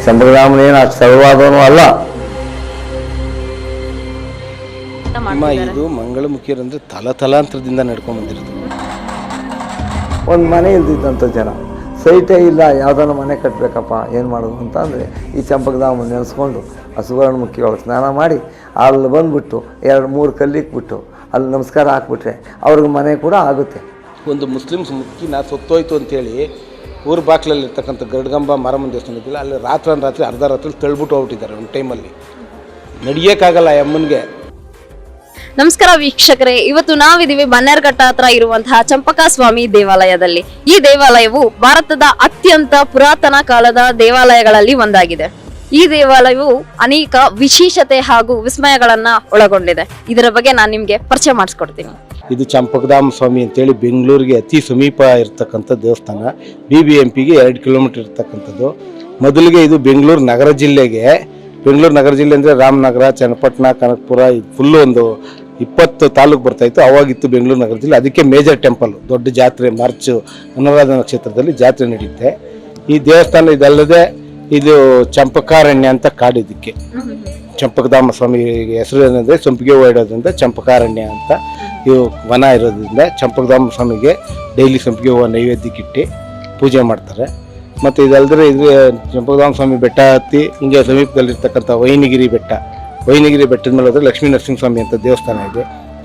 ಚಂಪಕಧಾಮನೇನು ಅಷ್ಟು ಸರಳವಾದವನು ಅಲ್ಲ. ಇದು ಮಂಗಳಮುಖಿಯರಂದ್ರೆ ತಲಾಂತರದಿಂದ ನಡ್ಕೊಂಡು ಬಂದಿರೋದು. ಒಂದು ಮನೆ ಇಲ್ದಿದ್ದಂಥ ಜನ, ಸೈಟೇ ಇಲ್ಲ, ಯಾವುದಾದ್ರು ಮನೆ ಕಟ್ಟಬೇಕಪ್ಪ ಏನು ಮಾಡೋದು ಅಂತ ಅಂದರೆ ಈ ಚಂಪಕಧಾಮ ನೆನೆಸ್ಕೊಂಡು ಆ ಸುವರ್ಣಮುಖಿ ಒಳಗೆ ಸ್ನಾನ ಮಾಡಿ ಅಲ್ಲಿ ಬಂದುಬಿಟ್ಟು 2-3 ಕಲ್ಲಿಕ್ಬಿಟ್ಟು ಅಲ್ಲಿ ನಮಸ್ಕಾರ ಹಾಕ್ಬಿಟ್ರೆ ಅವ್ರಿಗೆ ಮನೆ ಕೂಡ ಆಗುತ್ತೆ. ಒಂದು ಮುಸ್ಲಿಮ್ಸ್ ಮುಖಿನ ಸೊತ್ತೋಯ್ತು ಅಂತೇಳಿ ಊರ ಬಾಕ್ಲಲ್ಲಿ ಇರ್ತಕ್ಕಂಥ ಗರುಡಗಂಬ ಮಾರಮ್ಮನ ದೇವಸ್ಥಾನ ಇದ್ದಿಲ್ಲ, ಅಲ್ಲಿ ರಾತ್ರಿ ಅರ್ಧ ರಾತ್ರಿ ತಳ್ಬಿಟ್ಟು ಹೋಗ್ಬಿಟ್ಟಿದ್ದಾರೆ. ಒಂದು ಟೈಮಲ್ಲಿ ನಡೆಯೋಕ್ಕಾಗಲ್ಲ ಆ ಅಮ್ಮನಿಗೆ. ನಮಸ್ಕಾರ ವೀಕ್ಷಕರೇ, ಇವತ್ತು ನಾವಿದ್ದೀವಿ ಬನ್ನೇರಘಟ್ಟ ಹತ್ರ ಇರುವಂತಹ ಚಂಪಕ ಸ್ವಾಮಿ ದೇವಾಲಯದಲ್ಲಿ. ಈ ದೇವಾಲಯವು ಭಾರತದ ಅತ್ಯಂತ ಪುರಾತನ ಕಾಲದ ದೇವಾಲಯಗಳಲ್ಲಿ ಒಂದಾಗಿದೆ. ಈ ದೇವಾಲಯವು ಅನೇಕ ವಿಶೇಷತೆ ಹಾಗೂ ವಿಸ್ಮಯಗಳನ್ನ ಒಳಗೊಂಡಿದೆ. ಇದರ ಬಗ್ಗೆ ನಾನು ನಿಮ್ಗೆ ಪರಿಚಯ ಮಾಡಿಸ್ಕೊಡ್ತೀನಿ. ಇದು ಚಂಪಕಧಾಮ ಸ್ವಾಮಿ ಅಂತೇಳಿ ಬೆಂಗಳೂರಿಗೆ ಅತಿ ಸಮೀಪ ಇರ್ತಕ್ಕಂಥ ದೇವಸ್ಥಾನ. BBMPಗೆ 2 ಕಿಲೋಮೀಟರ್ ಇರ್ತಕ್ಕಂಥದ್ದು. ಮೊದಲಿಗೆ ಇದು ಬೆಂಗಳೂರು ನಗರ ಜಿಲ್ಲೆ ಅಂದರೆ ರಾಮನಗರ, ಚನ್ನಪಟ್ಟಣ, ಕನಕಪುರ, ಇದು ಫುಲ್ಲು ಒಂದು 20 ತಾಲೂಕು ಬರ್ತಾಯಿತ್ತು. ಅವಾಗಿತ್ತು ಬೆಂಗಳೂರು ನಗರ ಜಿಲ್ಲೆ. ಅದಕ್ಕೆ ಮೇಜರ್ ಟೆಂಪಲ್, ದೊಡ್ಡ ಜಾತ್ರೆ ಮಾರ್ಚ್ ಅನುರಾಧ ನಕ್ಷತ್ರದಲ್ಲಿ ಜಾತ್ರೆ ನಡೆಯುತ್ತೆ. ಈ ದೇವಸ್ಥಾನ ಇದಲ್ಲದೆ ಇದು ಚಂಪಕಾರಣ್ಯ ಅಂತ ಕಾಡಿದ್ದಕ್ಕೆ. ಚಂಪಕಧಾಮ ಸ್ವಾಮಿ ಹೆಸರು ಏನಂದರೆ ಸಂಪಿಗೆ ಹೂವು ಇಡೋದ್ರಿಂದ ಚಂಪಕಾರಣ್ಯ ಅಂತ ಇವು ವನ ಇರೋದ್ರಿಂದ ಚಂಪಕಧಾಮ ಸ್ವಾಮಿಗೆ ಡೈಲಿ ಸಂಪಿಗೆ ಹೂವು ನೈವೇದ್ಯಕ್ಕಿಟ್ಟು ಪೂಜೆ ಮಾಡ್ತಾರೆ. ಮತ್ತು ಇದಲ್ಲದೆ ಇದು ಚಂಪಕಧಾಮ ಸ್ವಾಮಿ ಬೆಟ್ಟ ಹತ್ತಿ ಹಿಂಗೆ ಸಮೀಪದಲ್ಲಿರ್ತಕ್ಕಂಥ ವೈನಿಗಿರಿ ಬೆಟ್ಟದ ಮೇಲೆ ಹೋದರೆ ಲಕ್ಷ್ಮೀ ನರಸಿಂಹಸ್ವಾಮಿ ಅಂತ ದೇವಸ್ಥಾನ ಇದೆ.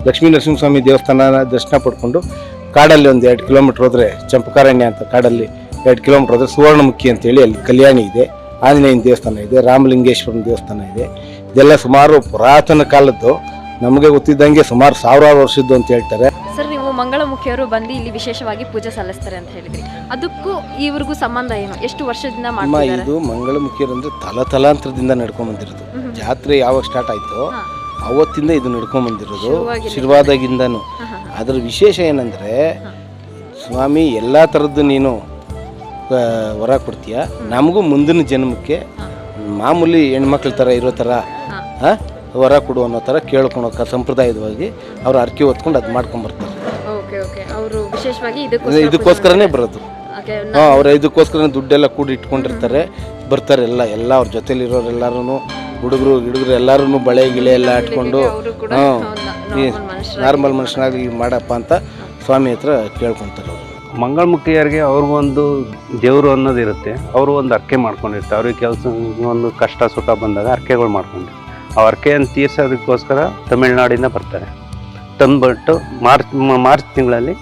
ಲಕ್ಷ್ಮೀ ನರಸಿಂಹಸ್ವಾಮಿ ದೇವಸ್ಥಾನ ದರ್ಶನ ಪಡ್ಕೊಂಡು ಕಾಡಲ್ಲಿ ಒಂದು 2 ಕಿಲೋಮೀಟ್ರ್ ಹೋದರೆ ಚಂಪಕಾರಣ್ಯ ಅಂತ ಕಾಡಲ್ಲಿ 2 ಕಿಲೋಮೀಟ್ರ್ ಹೋದರೆ ಸುವರ್ಣಮುಖಿ ಅಂತೇಳಿ ಅಲ್ಲಿ ಕಲ್ಯಾಣಿ ಇದೆ, ಆಂಜನೇಯನ ದೇವಸ್ಥಾನ ಇದೆ, ರಾಮಲಿಂಗೇಶ್ವರನ ದೇವಸ್ಥಾನ ಇದೆ. ಇದೆಲ್ಲ ಸುಮಾರು ಪುರಾತನ ಕಾಲದ್ದು, ನಮಗೆ ಗೊತ್ತಿದ್ದಂಗೆ ಸುಮಾರು 1000 ವರ್ಷದ್ದು ಅಂತ ಹೇಳ್ತಾರೆ. ಸರ್, ನೀವು ಮಂಗಳಮುಖಿಯವರು ಬಂದು ಇಲ್ಲಿ ವಿಶೇಷವಾಗಿ ಪೂಜೆ ಸಲ್ಲಿಸ್ತಾರೆ ಅಂತ ಹೇಳಿದ್ರಿ. ಅದಕ್ಕೂ ಇವ್ರಿಗೂ ಸಂಬಂಧ ಏನು? ಎಷ್ಟು ವರ್ಷದಿಂದ ಮಾಡ್ತಿದ್ದಾರೆ? ಇದು ಮಂಗಳಮುಖಿಯರಂದ್ರೆ ತಲಾಂತರದಿಂದ ನಡ್ಕೊಂಡ್ ಬಂದಿರೋದು. ಜಾತ್ರೆ ಯಾವಾಗ ಸ್ಟಾರ್ಟ್ ಆಯ್ತೋ ಅವತ್ತಿಂದ ಇದು ನಡ್ಕೊಂಡ್ ಬಂದಿರೋದು, ಶುರುವಾದಾಗಿಂದನು. ಅದರ ವಿಶೇಷ ಏನಂದ್ರೆ ಸ್ವಾಮಿ ಎಲ್ಲಾ ತರದ್ದು ನೀನು ವರ ಕೊಡ್ತೀಯ, ನಮಗೂ ಮುಂದಿನ ಜನ್ಮಕ್ಕೆ ಮಾಮೂಲಿ ಹೆಣ್ಮಕ್ಳ ಥರ ಇರೋ ಥರ ವರ ಕೊಡು ಅನ್ನೋ ಥರ ಕೇಳ್ಕೊಳಕ ಸಂಪ್ರದಾಯವಾಗಿ ಅವ್ರು ಅರ್ಕೆ ಹೊತ್ಕೊಂಡು ಅದು ಮಾಡ್ಕೊಂಬರ್ತಾರೆ. ಇದಕ್ಕೋಸ್ಕರನೇ ಬರೋದು. ಅವ್ರು ಇದಕ್ಕೋಸ್ಕರ ದುಡ್ಡೆಲ್ಲ ಕೂಡಿ ಇಟ್ಕೊಂಡಿರ್ತಾರೆ, ಬರ್ತಾರೆ ಎಲ್ಲ ಅವ್ರ ಜೊತೆಲಿರೋರೆಲ್ಲರೂ, ಹುಡುಗರು ಎಲ್ಲರೂ ಬಳೆ ಗಿಳೆ ಎಲ್ಲ ಇಟ್ಕೊಂಡು ಈ ನಾರ್ಮಲ್ ಮನುಷ್ಯನಾಗಿ ಮಾಡಪ್ಪ ಅಂತ ಸ್ವಾಮಿ ಹತ್ರ ಕೇಳ್ಕೊತಾರೆ. ಮಂಗಳಮುಖಿಯರಿಗೆ ಅವ್ರಿಗೊಂದು ದೇವರು ಅನ್ನೋದಿರುತ್ತೆ. ಅವರು ಒಂದು ಅರ್ಕೆ ಮಾಡ್ಕೊಂಡಿರ್ತಾರೆ. ಅವ್ರಿಗೆ ಕೆಲಸ ಒಂದು ಕಷ್ಟ ಸುಖ ಬಂದಾಗ ಅರ್ಕೆಗಳು ಮಾಡ್ಕೊಂಡು ಆ ಅರ್ಕೆಯನ್ನು ತೀರ್ಸೋದಕ್ಕೋಸ್ಕರ ತಮಿಳ್ನಾಡಿಂದ ಬರ್ತಾರೆ. ತಂದುಬಿಟ್ಟು ಮಾರ್ಚ್ ತಿಂಗಳಲ್ಲಿ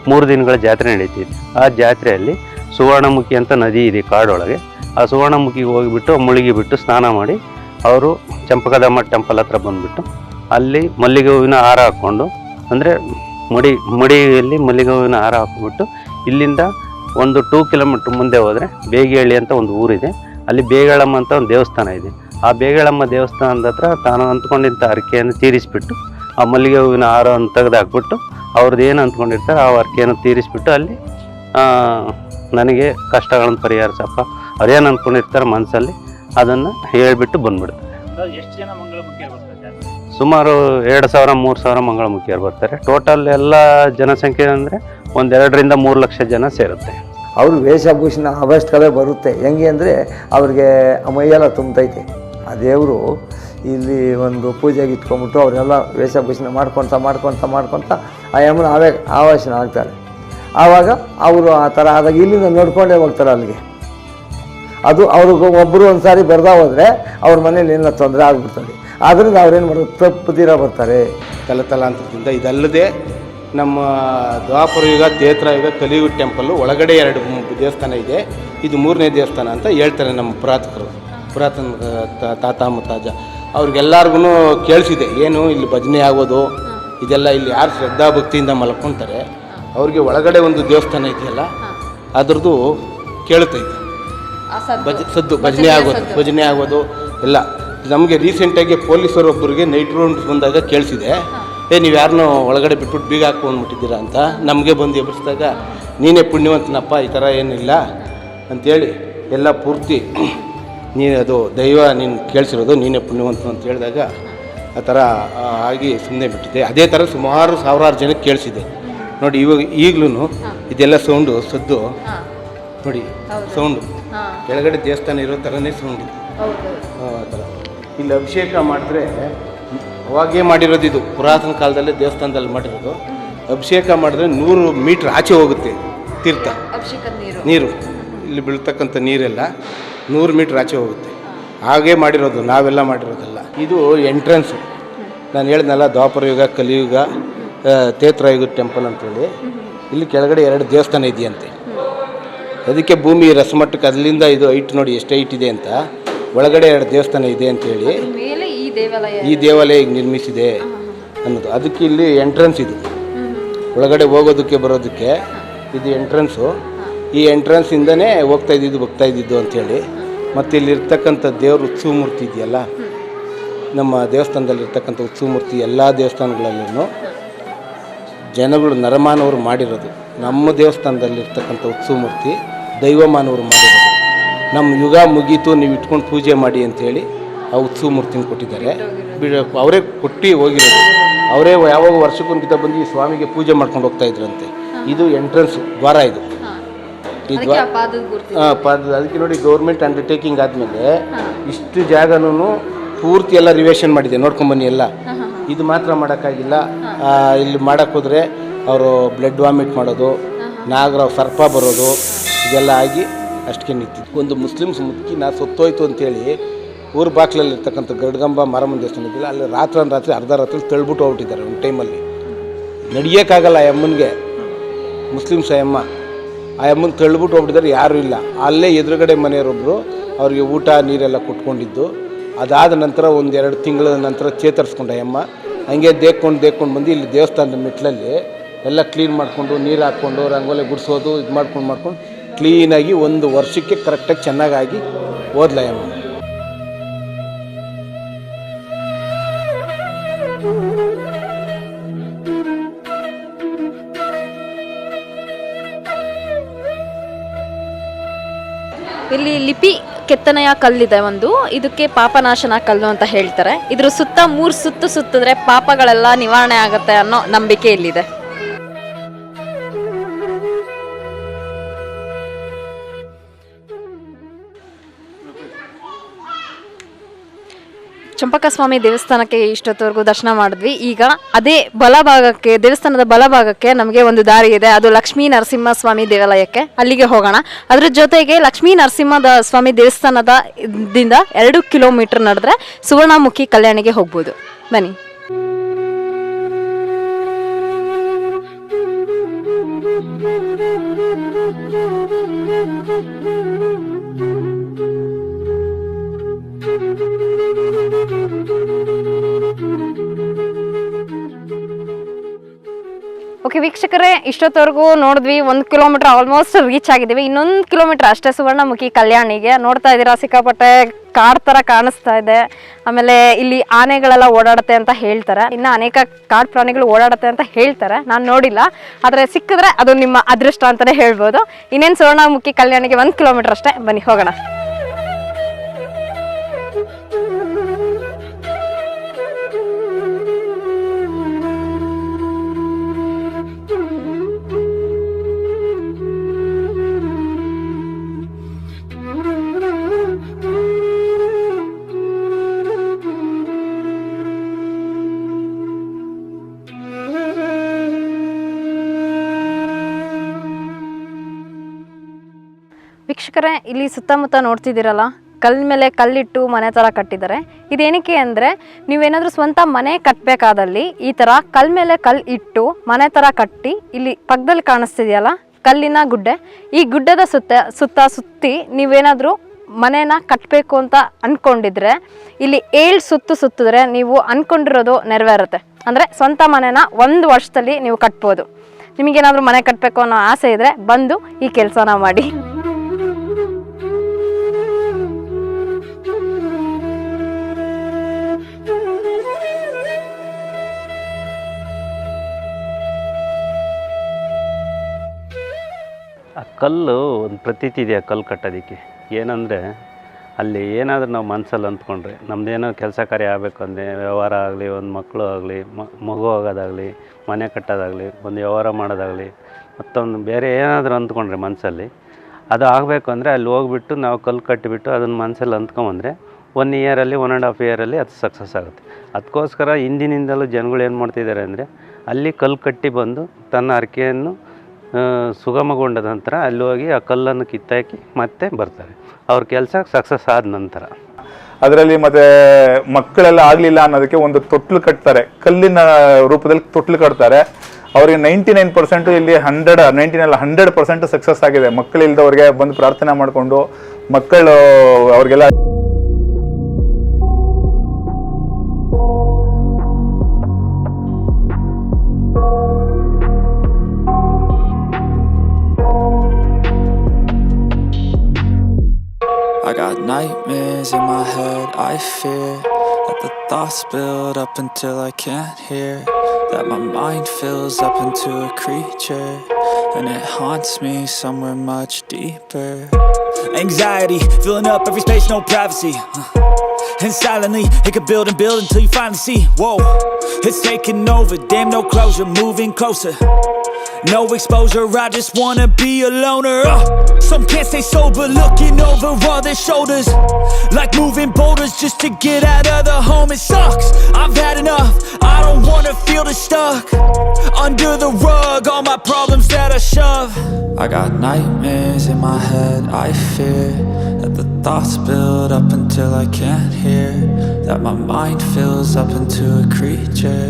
3 ದಿನಗಳ ಜಾತ್ರೆ ನಡೀತಿದೆ. ಆ ಜಾತ್ರೆಯಲ್ಲಿ ಸುವರ್ಣಮುಖಿ ಅಂತ ನದಿ ಇದೆ ಕಾಡೊಳಗೆ. ಆ ಸುವರ್ಣಮುಖಿಗೆ ಹೋಗಿಬಿಟ್ಟು ಮುಳುಗಿಬಿಟ್ಟು ಸ್ನಾನ ಮಾಡಿ ಅವರು ಚಂಪಕಧಾಮ ಟೆಂಪಲ್ ಹತ್ರ ಬಂದುಬಿಟ್ಟು ಅಲ್ಲಿ ಮಲ್ಲಿಗೆ ಹೂವಿನ ಹಾರ ಹಾಕ್ಕೊಂಡು, ಅಂದರೆ ಮಡಿಯಲ್ಲಿ ಮಲ್ಲಿಗೆ ಹೂವಿನ ಹಾರ ಹಾಕ್ಬಿಟ್ಟು ಇಲ್ಲಿಂದ ಒಂದು 2 ಕಿಲೋಮೀಟ್ರ್ ಮುಂದೆ ಹೋದರೆ ಬೇಗಿಹಳ್ಳಿ ಅಂತ ಒಂದು ಊರಿದೆ. ಅಲ್ಲಿ ಬೇಗಳಮ್ಮ ಅಂತ ಒಂದು ದೇವಸ್ಥಾನ ಇದೆ. ಆ ಬೇಗಳಮ್ಮ ದೇವಸ್ಥಾನದ ಹತ್ರ ತಾನು ಅಂದ್ಕೊಂಡಿದ್ದ ಅರ್ಕೆಯನ್ನು ತೀರಿಸಿಬಿಟ್ಟು ಆ ಮಲ್ಲಿಗೆ ಹೂವಿನ ಹಾರವನ್ನು ತೆಗೆದಾಕ್ಬಿಟ್ಟು ಅವ್ರದ್ದು ಏನು ಅಂದ್ಕೊಂಡಿರ್ತಾರೆ ಆ ಅರ್ಕೆಯನ್ನು ತೀರಿಸಿಬಿಟ್ಟು ಅಲ್ಲಿ ನನಗೆ ಕಷ್ಟಗಳನ್ನು ಪರಿಹರಿಸಪ್ಪ, ಅವ್ರೇನು ಅಂದ್ಕೊಂಡಿರ್ತಾರೆ ಮನಸ್ಸಲ್ಲಿ ಅದನ್ನು ಹೇಳಿಬಿಟ್ಟು ಬಂದ್ಬಿಡ್ತಾರೆ. ಸುಮಾರು 2,000-3,000 ಮಂಗಳಮುಖಿಯರು ಬರ್ತಾರೆ. ಟೋಟಲ್ ಎಲ್ಲ ಜನಸಂಖ್ಯೆ ಅಂದರೆ 2-3 ಲಕ್ಷ ಜನ ಸೇರುತ್ತೆ. ಅವರು ವೇಷಭೂಷಣ ಅವಷ್ಟು ಕಲೆ ಬರುತ್ತೆ. ಹೆಂಗೆ ಅಂದರೆ ಅವ್ರಿಗೆ ಮೈಯೆಲ್ಲ ತುಂಬತೈತೆ. ಆ ದೇವರು ಇಲ್ಲಿ ಒಂದು ಪೂಜೆಗೆ ಇಟ್ಕೊಂಡ್ಬಿಟ್ಟು ಅವರೆಲ್ಲ ವೇಷಭೂಷಣ ಮಾಡ್ಕೊತ ಆ ಯಮನ ಆವೇಶನ ಆಗ್ತಾರೆ. ಆವಾಗ ಅವರು ಆ ಥರ ಆದಾಗ ಇಲ್ಲಿಂದ ನೋಡ್ಕೊಂಡೇ ಹೋಗ್ತಾರೆ ಅಲ್ಲಿಗೆ. ಅದು ಅವ್ರಿಗೆ ಒಬ್ಬರು ಒಂದು ಸಾರಿ ಬರ್ದಾ ಹೋದರೆ ಅವ್ರ ಮನೇಲಿ ಏನೋ ತೊಂದರೆ ಆಗ್ಬಿಡ್ತಾರೆ. ಆದ್ದರಿಂದ ಅವ್ರೇನು ಮಾಡೋದು, ತಪ್ಪುತ್ತೀರ ಬರ್ತಾರೆ ತಲಾಂತರದಿಂದ. ಇದಲ್ಲದೆ ನಮ್ಮ ದ್ವಾಪರ ಯುಗ, ತ್ರೇತಾ ಯುಗ, ಕಲಿಯುಗ ಟೆಂಪಲ್ಲು ಒಳಗಡೆ 2 ದೇವಸ್ಥಾನ ಇದೆ. ಇದು 3ನೇ ದೇವಸ್ಥಾನ ಅಂತ ಹೇಳ್ತಾರೆ ನಮ್ಮ ಪುರಾತನ ತಾತ ಮುತ್ತಾಜ. ಅವ್ರಿಗೆಲ್ಲರಿಗೂ ಕೇಳಿಸಿದೆ, ಏನು ಇಲ್ಲಿ ಭಜನೆ ಆಗೋದು ಇದೆಲ್ಲ ಇಲ್ಲಿ ಯಾರು ಶ್ರದ್ಧಾ ಭಕ್ತಿಯಿಂದ ಮಲ್ಕೊತಾರೆ ಅವ್ರಿಗೆ ಒಳಗಡೆ ಒಂದು ದೇವಸ್ಥಾನ ಇದೆಯಲ್ಲ ಅದ್ರದ್ದು ಕೇಳ್ತೈತೆ ಭಜನೆ ಆಗೋದು ಎಲ್ಲ. ನಮಗೆ ರೀಸೆಂಟಾಗಿ ಪೊಲೀಸರೊಬ್ಬರಿಗೆ ನೈಟ್ ರೌಂಡ್ ಬಂದಾಗ ಕೇಳಿಸಿದೆ, ನೀವು ಯಾರನ್ನೋ ಒಳಗಡೆ ಬಿಟ್ಬಿಟ್ಟು ಬೀಗ ಹಾಕ್ಕೊಂಡ್ಬಿಟ್ಟಿದ್ದೀರಾ ಅಂತ. ನಮಗೆ ಬಂದು ಎಬ್ಬಿಸಿದಾಗ ನೀನೇ ಪುಣ್ಯವಂತನಪ್ಪ, ಈ ಥರ ಏನಿಲ್ಲ ಅಂಥೇಳಿ ಎಲ್ಲ ಪೂರ್ತಿ ನೀನು ಅದು ದೈವ ನೀನು ಕೇಳಿಸಿರೋದು, ನೀನೇ ಪುಣ್ಯವಂತ ಅಂತ ಹೇಳಿದಾಗ ಆ ಥರ ಆಗಿ ಸುಮ್ಮನೆ ಬಿಟ್ಟಿದೆ. ಅದೇ ಥರ ಸುಮಾರು 1000 ಜನಕ್ಕೆ ಕೇಳಿಸಿದೆ ನೋಡಿ. ಈಗಲೂ ಇದೆಲ್ಲ ಸೌಂಡು ಸದ್ದು ನೋಡಿ ಸೌಂಡು, ಕೆಳಗಡೆ ದೇವಸ್ಥಾನ ಇರೋ ಥರನೇ ಸೌಂಡು ಆ ಥರ. ಇಲ್ಲಿ ಅಭಿಷೇಕ ಮಾಡಿದ್ರೆ ಅವಾಗೇ ಮಾಡಿರೋದು, ಇದು ಪುರಾತನ ಕಾಲದಲ್ಲೇ ದೇವಸ್ಥಾನದಲ್ಲಿ ಮಾಡಿರೋದು. ಅಭಿಷೇಕ ಮಾಡಿದ್ರೆ 100 ಮೀಟ್ರ್ ಆಚೆ ಹೋಗುತ್ತೆ ತೀರ್ಥ ನೀರು, ಇಲ್ಲಿ ಬೀಳ್ತಕ್ಕಂಥ ನೀರೆಲ್ಲ 100 ಮೀಟ್ರ್ ಆಚೆ ಹೋಗುತ್ತೆ. ಹಾಗೇ ಮಾಡಿರೋದು, ನಾವೆಲ್ಲ ಮಾಡಿರೋದಲ್ಲ. ಇದು ಎಂಟ್ರೆನ್ಸು. ನಾನು ಹೇಳಿದ್ನಲ್ಲ, ದ್ವಾಪರ ಯುಗ, ಕಲಿಯುಗ, ತೇತ್ರಯುಗ ಟೆಂಪಲ್ ಅಂತೇಳಿ. ಇಲ್ಲಿ ಕೆಳಗಡೆ 2 ದೇವಸ್ಥಾನ ಇದೆಯಂತೆ. ಅದಕ್ಕೆ ಭೂಮಿ ರಸಮಟ್ಟಕ್ಕೆ ಅಲ್ಲಿಂದ ಇದು ಹೈಟ್ ನೋಡಿ ಎಷ್ಟು ಹೈಟ್ ಇದೆ ಅಂತ. ಒಳಗಡೆ 2 ದೇವಸ್ಥಾನ ಇದೆ ಅಂತೇಳಿ ಈ ದೇವಾಲಯ ಈಗ ನಿರ್ಮಿಸಿದೆ ಅನ್ನೋದು. ಅದಕ್ಕೆ ಇಲ್ಲಿ ಎಂಟ್ರೆನ್ಸ್ ಇದು, ಒಳಗಡೆ ಹೋಗೋದಕ್ಕೆ ಬರೋದಕ್ಕೆ ಇದು ಎಂಟ್ರೆನ್ಸು. ಈ ಎಂಟ್ರೆನ್ಸಿಂದನೇ ಹೋಗ್ತಾ ಇದ್ದಿದ್ದು ಅಂಥೇಳಿ. ಮತ್ತು ಇಲ್ಲಿರ್ತಕ್ಕಂಥ ದೇವ್ರ ಉತ್ಸವ ಮೂರ್ತಿ ಇದೆಯಲ್ಲ, ನಮ್ಮ ದೇವಸ್ಥಾನದಲ್ಲಿರ್ತಕ್ಕಂಥ ಉತ್ಸವ ಮೂರ್ತಿ ಎಲ್ಲ ದೇವಸ್ಥಾನಗಳಲ್ಲೂ ಜನಗಳು ನರಮಾನವರು ಮಾಡಿರೋದು. ನಮ್ಮ ದೇವಸ್ಥಾನದಲ್ಲಿರ್ತಕ್ಕಂಥ ಉತ್ಸವ ಮೂರ್ತಿ ದೈವಮಾನವರು ಮಾಡಿರೋದು. ನಮ್ಮ ಯುಗ ಮುಗೀತು, ನೀವು ಇಟ್ಕೊಂಡು ಪೂಜೆ ಮಾಡಿ ಅಂಥೇಳಿ ಆ ಉತ್ಸವ ಮೂರ್ತಿನ ಕೊಟ್ಟಿದ್ದಾರೆ. ಅವರೇ ಕೊಟ್ಟು ಹೋಗಿರೋದು. ಅವರೇ ಯಾವಾಗ ವರ್ಷಕ್ಕೊಂದ್ಕಿತ ಬಂದು ಈ ಸ್ವಾಮಿಗೆ ಪೂಜೆ ಮಾಡ್ಕೊಂಡು ಹೋಗ್ತಾ ಇದ್ರಂತೆ. ಇದು ಎಂಟ್ರೆನ್ಸ್ ದ್ವಾರ, ಇದು ಈ ದ್ವಾರ ಪಾದದ. ಅದಕ್ಕೆ ನೋಡಿ, ಗೌರ್ಮೆಂಟ್ ಅಂಡರ್ಟೇಕಿಂಗ್ ಆದಮೇಲೆ ಇಷ್ಟು ಜಾಗನೂ ಪೂರ್ತಿ ಎಲ್ಲ ರಿವೇಷನ್ ಮಾಡಿದೆ, ನೋಡ್ಕೊಂಬನ್ನಿ ಎಲ್ಲ. ಇದು ಮಾತ್ರ ಮಾಡೋಕ್ಕಾಗಿಲ್ಲ. ಇಲ್ಲಿ ಮಾಡೋಕ್ಕೋದ್ರೆ ಅವರು ಬ್ಲಡ್ ವಾಮಿಟ್ ಮಾಡೋದು, ನಾಗರಾವ್ ಸರ್ಪ ಬರೋದು, ಇದೆಲ್ಲ ಆಗಿ ಅಷ್ಟಕ್ಕೆ ನಿಂತಿತ್ತು. ಒಂದು ಮುಸ್ಲಿಮ್ಸ್ ಮುದುಕಿ ಸತ್ತೋಯ್ತು ಅಂತೇಳಿ ಊರ ಬಾಕ್ಲಲ್ಲಿರ್ತಕ್ಕಂಥ ಗರುಡಗಂಬ ಮಾರಮ್ಮನ ದೇವಸ್ಥಾನ ಇದ್ದಿಲ್ಲ, ಅಲ್ಲಿ ರಾತ್ರಿ ಅರ್ಧ ರಾತ್ರಿ ತಳ್ಬಿಟ್ಟು ಹೋಗ್ಬಿಟ್ಟಿದ್ದಾರೆ. ಒಂದು ಟೈಮಲ್ಲಿ ನಡೆಯೋಕ್ಕಾಗಲ್ಲ ಆ ಅಮ್ಮನಿಗೆ, ಮುಸ್ಲಿಮ್ಸ್ ಆ ಅಮ್ಮನ ತಳ್ಬಿಟ್ಟು ಹೋಗ್ಬಿಟ್ಟಿದ್ದಾರೆ, ಯಾರೂ ಇಲ್ಲ. ಅಲ್ಲೇ ಎದುರುಗಡೆ ಮನೆಯವರೊಬ್ಬರು ಅವ್ರಿಗೆ ಊಟ ನೀರೆಲ್ಲ ಕೊಟ್ಕೊಂಡಿದ್ದು. ಅದಾದ ನಂತರ 1-2 ತಿಂಗಳ ನಂತರ ಚೇತರಿಸ್ಕೊಂಡ ಅಮ್ಮ. ಹಂಗೆ ದೇಕ್ಕೊಂಡು ಬಂದು ಇಲ್ಲಿ ದೇವಸ್ಥಾನದ ಮೆಟ್ಲಲ್ಲಿ ಎಲ್ಲ ಕ್ಲೀನ್ ಮಾಡಿಕೊಂಡು, ನೀರು ಹಾಕ್ಕೊಂಡು, ರಂಗೋಲಿ ಗುಡಿಸೋದು, ಇದು ಮಾಡ್ಕೊಂಡು ಕ್ಲೀನಾಗಿ 1 ವರ್ಷಕ್ಕೆ ಕರೆಕ್ಟಾಗಿ ಚೆನ್ನಾಗಾಗಿ ಓದ್ಲ ಅಮ್ಮ. ಇಲ್ಲಿ ಲಿಪಿ ಕೆತ್ತನೆಯ ಕಲ್ಲಿದೆ ಒಂದು, ಇದಕ್ಕೆ ಪಾಪನಾಶನ ಕಲ್ಲು ಅಂತ ಹೇಳ್ತಾರೆ. ಇದ್ರ ಸುತ್ತ 3 ಸುತ್ತು ಸುತ್ತಿದ್ರೆ ಪಾಪಗಳೆಲ್ಲ ನಿವಾರಣೆ ಆಗುತ್ತೆ ಅನ್ನೋ ನಂಬಿಕೆ ಇಲ್ಲಿದೆ. ಚಂಪಕಸ್ವಾಮಿ ದೇವಸ್ಥಾನಕ್ಕೆ ಇಷ್ಟೊತ್ತವರೆಗೂ ದರ್ಶನ ಮಾಡಿದ್ವಿ. ಈಗ ಅದೇ ಬಲಭಾಗಕ್ಕೆ, ದೇವಸ್ಥಾನದ ಬಲಭಾಗಕ್ಕೆ ನಮಗೆ ಒಂದು ದಾರಿ ಇದೆ, ಅದು ಲಕ್ಷ್ಮೀ ನರಸಿಂಹಸ್ವಾಮಿ ದೇವಾಲಯಕ್ಕೆ. ಅಲ್ಲಿಗೆ ಹೋಗೋಣ. ಅದ್ರ ಜೊತೆಗೆ ಲಕ್ಷ್ಮೀ ನರಸಿಂಹ ಸ್ವಾಮಿ ದೇವಸ್ಥಾನದ 2 ಕಿಲೋಮೀಟರ್ ನಡೆದ್ರೆ ಸುವರ್ಣಮುಖಿ ಕಲ್ಯಾಣಿಗೆ ಹೋಗ್ಬೋದು. ಬನ್ನಿ. ಓಕೆ ವೀಕ್ಷಕರೇ, ಇಷ್ಟೊತ್ತವರೆಗೂ ನೋಡಿದ್ವಿ. 1 ಕಿಲೋಮೀಟರ್ ಆಲ್ಮೋಸ್ಟ್ ರೀಚ್ ಆಗಿದ್ದೀವಿ. 1 ಕಿಲೋಮೀಟರ್ ಅಷ್ಟೇ ಸುವರ್ಣಮುಖಿ ಕಲ್ಯಾಣಿಗೆ. ನೋಡ್ತಾ ಇದ್ದೀರಾ, ಸಿಕ್ಕಾಪಟ್ಟೆ ಕಾಡು ಥರ ಕಾಣಿಸ್ತಾ ಇದೆ. ಆಮೇಲೆ ಇಲ್ಲಿ ಆನೆಗಳೆಲ್ಲ ಓಡಾಡುತ್ತೆ ಅಂತ ಹೇಳ್ತಾರೆ. ಇನ್ನು ಅನೇಕ ಕಾಡು ಪ್ರಾಣಿಗಳು ಓಡಾಡುತ್ತೆ ಅಂತ ಹೇಳ್ತಾರೆ. ನಾನು ನೋಡಿಲ್ಲ, ಆದರೆ ಸಿಕ್ಕಿದ್ರೆ ಅದು ನಿಮ್ಮ ಅದೃಷ್ಟ ಅಂತಲೇ ಹೇಳ್ಬೋದು. ಇನ್ನೇನು ಸುವರ್ಣಮುಖಿ ಕಲ್ಯಾಣಿಗೆ 1 ಕಿಲೋಮೀಟರ್ ಅಷ್ಟೇ. ಬನ್ನಿ ಹೋಗೋಣ. ವೀಕ್ಷಕರೇ, ಇಲ್ಲಿ ಸುತ್ತಮುತ್ತ ನೋಡ್ತಿದ್ದೀರಲ್ಲ, ಕಲ್ ಮೇಲೆ ಕಲ್ಲಿಟ್ಟು ಮನೆ ಥರ ಕಟ್ಟಿದ್ದಾರೆ. ಇದೇನಕ್ಕೆ ಅಂದರೆ, ನೀವೇನಾದರೂ ಸ್ವಂತ ಮನೆ ಕಟ್ಟಬೇಕಾದಲ್ಲಿ ಈ ಥರ ಕಲ್ ಮೇಲೆ ಕಲ್ಲು ಇಟ್ಟು ಮನೆ ಥರ ಕಟ್ಟಿ, ಇಲ್ಲಿ ಪಕ್ಕದಲ್ಲಿ ಕಾಣಿಸ್ತಿದೆಯಲ್ಲ ಕಲ್ಲಿನ ಗುಡ್ಡೆ, ಈ ಗುಡ್ಡದ ಸುತ್ತಿ ನೀವೇನಾದರೂ ಮನೇನ ಕಟ್ಟಬೇಕು ಅಂತ ಅಂದ್ಕೊಂಡಿದ್ರೆ ಇಲ್ಲಿ 7 ಸುತ್ತು ಸುತ್ತಿದ್ರೆ ನೀವು ಅಂದ್ಕೊಂಡಿರೋದು ನೆರವೇರುತ್ತೆ. ಅಂದರೆ ಸ್ವಂತ ಮನೆನ 1 ವರ್ಷದಲ್ಲಿ ನೀವು ಕಟ್ಬೋದು. ನಿಮಗೇನಾದರೂ ಮನೆ ಕಟ್ಟಬೇಕು ಅನ್ನೋ ಆಸೆ ಇದ್ದರೆ ಬಂದು ಈ ಕೆಲಸನ ಮಾಡಿ. ಆ ಕಲ್ಲು ಒಂದು ಪ್ರತೀತಿ ಇದೆ. ಆ ಕಲ್ಲು ಕಟ್ಟೋದಕ್ಕೆ ಏನಂದರೆ, ಅಲ್ಲಿ ಏನಾದರೂ ನಾವು ಮನಸ್ಸಲ್ಲಿ ಅಂದ್ಕೊಂಡ್ರೆ, ನಮ್ಮದೇನೋ ಕೆಲಸ ಕಾರ್ಯ ಆಗಬೇಕು ಅಂದರೆ, ವ್ಯವಹಾರ ಆಗಲಿ, ಒಂದು ಮಕ್ಕಳು ಆಗಲಿ, ಮಗು ಆಗೋದಾಗಲಿ, ಮನೆ ಕಟ್ಟೋದಾಗಲಿ, ಒಂದು ವ್ಯವಹಾರ ಮಾಡೋದಾಗಲಿ, ಮತ್ತೊಂದು ಬೇರೆ ಏನಾದರೂ ಅಂದ್ಕೊಂಡ್ರೆ ಮನಸ್ಸಲ್ಲಿ, ಅದು ಆಗಬೇಕು ಅಂದರೆ ಅಲ್ಲಿ ಹೋಗ್ಬಿಟ್ಟು ನಾವು ಕಲ್ಲು ಕಟ್ಟಿಬಿಟ್ಟು ಅದನ್ನು ಮನಸ್ಸಲ್ಲಿ ಅಂದ್ಕೊಂಬಂದರೆ 1 ಇಯರಲ್ಲಿ 1.5 ಇಯರಲ್ಲಿ ಅದು ಸಕ್ಸಸ್ ಆಗುತ್ತೆ. ಅದಕ್ಕೋಸ್ಕರ ಹಿಂದಿನಿಂದಲೂ ಜನಗಳು ಏನು ಮಾಡ್ತಿದ್ದಾರೆ ಅಂದರೆ ಅಲ್ಲಿ ಕಲ್ಲು ಕಟ್ಟಿ ಬಂದು ತನ್ನ ಹರಕೆಯನ್ನು ಸುಗಮಗೊಂಡ ನಂತರ ಅಲ್ಲಿ ಹೋಗಿ ಆ ಕಲ್ಲನ್ನು ಕಿತ್ತಾಕಿ ಮತ್ತೆ ಬರ್ತಾರೆ. ಅವ್ರ ಕೆಲಸ ಸಕ್ಸಸ್ ಆದ ನಂತರ ಅದರಲ್ಲಿ ಮತ್ತೆ ಮಕ್ಕಳೆಲ್ಲ ಆಗಲಿಲ್ಲ ಅನ್ನೋದಕ್ಕೆ ಒಂದು ತೊಟ್ಲು ಕಟ್ತಾರೆ, ಕಲ್ಲಿನ ರೂಪದಲ್ಲಿ ತೊಟ್ಲು ಕಟ್ತಾರೆ. ಅವರಿಗೆ 99% ಇಲ್ಲಿ 100% ಸಕ್ಸಸ್ ಆಗಿದೆ. ಮಕ್ಕಳಿಲ್ದವ್ರಿಗೆ ಬಂದು ಪ್ರಾರ್ಥನೆ ಮಾಡಿಕೊಂಡು ಮಕ್ಕಳು ಅವ್ರಿಗೆಲ್ಲ I got nightmares in my head, I fear that the thoughts build up until I can't hear, that my mind fills up into a creature, and it haunts me somewhere much deeper. Anxiety, filling up every space, no privacy, and silently, it could build and build until you finally see, whoa, it's taking over, damn no closure, moving closer. No exposure, I just wanna be a loner. Some can't stay sober, looking over all their shoulders, like moving boulders just to get out of the home. It sucks, I've had enough, I don't wanna feel the stuck under the rug, all my problems that I shove. I got nightmares in my head, I fear that the thoughts build up until I can't hear, that my mind fills up into a creature,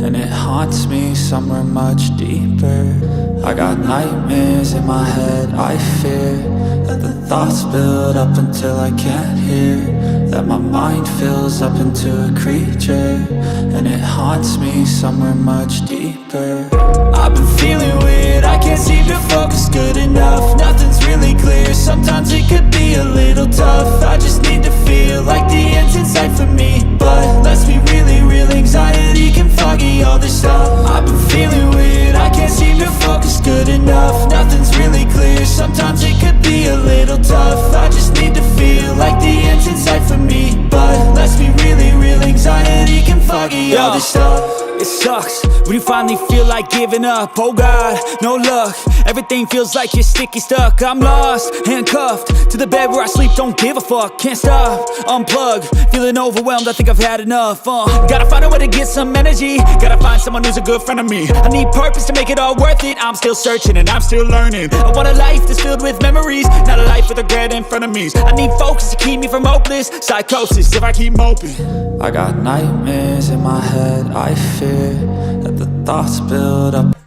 and it haunts me somewhere much deeper. I got nightmares in my head, I fear that the thoughts build up until I can't hear, that my mind fills up into a creature, and it haunts me somewhere much deeper. I've been feeling weird, I can't seem to focus good enough, nothing's really clear, sometimes it could be a little tough, I just need to feel like the end's in sight for me, but let's be really real, anxiety can foggy all this stuff. I've been feeling weird, I can't seem to focus good enough, nothing's really clear, sometimes it could be a little tough, I just need to feel like the end's in sight for me, but let's be really real, anxiety can foggy all this stuff. It sucks when you finally feel like giving up. Oh God, no luck. Everything feels like you're sticky stuck. I'm lost, handcuffed to the bed where I sleep. Don't give a fuck. Can't stop, unplug. Feeling overwhelmed. I think I've had enough. Gotta find a way to get some energy. Gotta find someone who's a good friend of me. I need purpose to make it all worth it. I'm still searching and I'm still learning. I want a life that's filled with memories, not a life with regret in front of me. I need focus to keep me from hopeless psychosis if I keep moping. I got nightmares in my head. I fear that the thoughts build up.